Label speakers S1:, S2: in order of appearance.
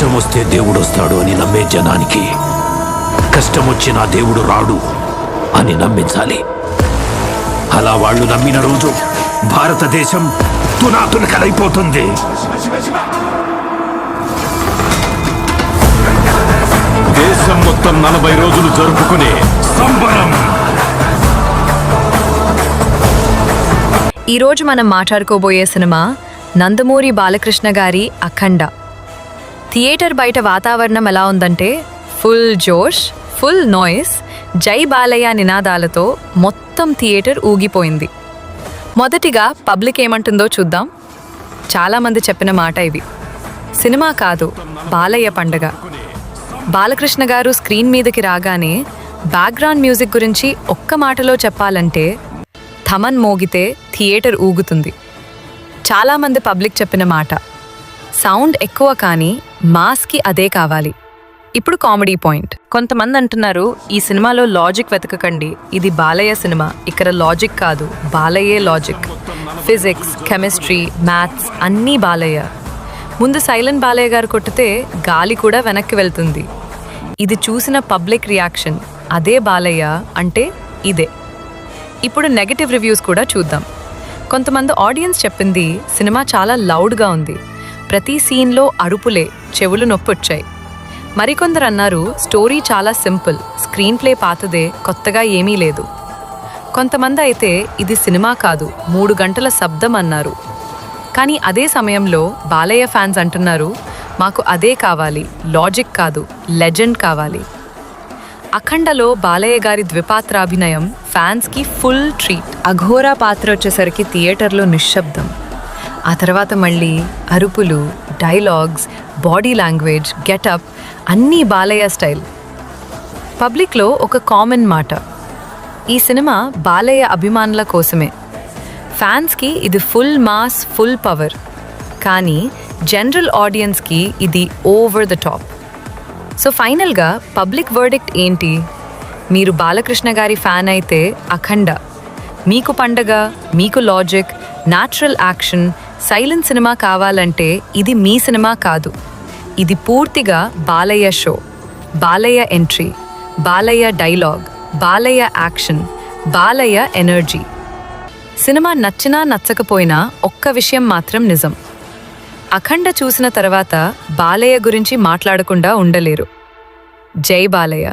S1: ఇష్టం వస్తే దేవుడు వస్తాడు అని నమ్మే జనానికి కష్టం వచ్చినా దేవుడు రాడు అని నమ్మించాలి. అలా వాళ్ళు నమ్మిన రోజు భారతదేశం తునాతునకలైపోతుంది. దేశం మొత్తం 40 రోజులు జరుపుకునే సంబరం.
S2: ఈరోజు మనం మాట్లాడుకోబోయే సినిమా నందమూరి బాలకృష్ణ గారి అఖండ. థియేటర్ బయట వాతావరణం ఎలా ఉందంటే ఫుల్ జోష్, ఫుల్ నాయిస్, జై బాలయ్య నినాదాలతో మొత్తం థియేటర్ ఊగిపోయింది. మొదటిగా పబ్లిక్ ఏమంటుందో చూద్దాం. చాలామంది చెప్పిన మాట ఇవి: సినిమా కాదు, బాలయ్య పండగ. బాలకృష్ణ గారు స్క్రీన్ మీదకి రాగానే బ్యాక్గ్రౌండ్ మ్యూజిక్ గురించి ఒక్క మాటలో చెప్పాలంటే థమన్ మోగితే థియేటర్ ఊగుతుంది. చాలామంది పబ్లిక్ చెప్పిన మాట: సౌండ్ ఎక్కువ కానీ మాస్కి అదే కావాలి. ఇప్పుడు కామెడీ పాయింట్. కొంతమంది అంటున్నారు, ఈ సినిమాలో లాజిక్ వెతకకండి, ఇది బాలయ్య సినిమా, ఇక్కడ లాజిక్ కాదు, బాలయ్యే లాజిక్. ఫిజిక్స్, కెమిస్ట్రీ, మ్యాథ్స్ అన్నీ బాలయ్య. ముందు సైలెంట్ బాలయ్య గారు కొట్టితే గాలి కూడా వెనక్కి వెళ్తుంది. ఇది చూసిన పబ్లిక్ రియాక్షన్, అదే బాలయ్య అంటే ఇదే. ఇప్పుడు నెగటివ్ రివ్యూస్ కూడా చూద్దాం. కొంతమంది ఆడియన్స్ చెప్పింది, సినిమా చాలా లౌడ్గా ఉంది, ప్రతి సీన్లో అరుపులే, చెవులు నొప్పొచ్చాయి. మరికొందరు అన్నారు, స్టోరీ చాలా సింపుల్, స్క్రీన్ ప్లే పాతదే, కొత్తగా ఏమీ లేదు. కొంతమంది అయితే ఇది సినిమా కాదు, 3 గంటల శబ్దం అన్నారు. కానీ అదే సమయంలో బాలయ్య ఫ్యాన్స్ అంటున్నారు, మాకు అదే కావాలి, లాజిక్ కాదు, లెజెండ్ కావాలి. అఖండలో బాలయ్య గారి ద్విపాత్రాభినయం ఫ్యాన్స్కి ఫుల్ ట్రీట్. అఘోరా పాత్ర వచ్చేసరికి థియేటర్లో నిశ్శబ్దం. ఆ తర్వాత మళ్ళీ అరుపులు, డైలాగ్స్, బాడీ లాంగ్వేజ్, గెటప్ అన్నీ బాలయ్య స్టైల్. పబ్లిక్లో ఒక కామన్ మాట: ఈ సినిమా బాలయ్య అభిమానుల కోసమే. ఫ్యాన్స్కి ఇది ఫుల్ మాస్, ఫుల్ పవర్. కానీ జనరల్ ఆడియన్స్కి ఇది ఓవర్ ద టాప్. సో ఫైనల్గా పబ్లిక్ వర్డిక్ట్ ఏంటి? మీరు బాలకృష్ణ గారి ఫ్యాన్ అయితే అఖండ మీకు పండగ, మీకు logic, natural action, silent cinema కావాలంటే ఇది మీ సినిమా కాదు. ఇది పూర్తిగా Balayya show, Balayya entry, Balayya dialogue, Balayya action, Balayya energy. Cinema నచ్చినా నచ్చకపోయినా ఒక్క విషయం మాత్రం నిజం: అఖండ చూసిన తర్వాత బాలయ్య గురించి మాట్లాడకుండా ఉండలేరు. జై బాలయ్య.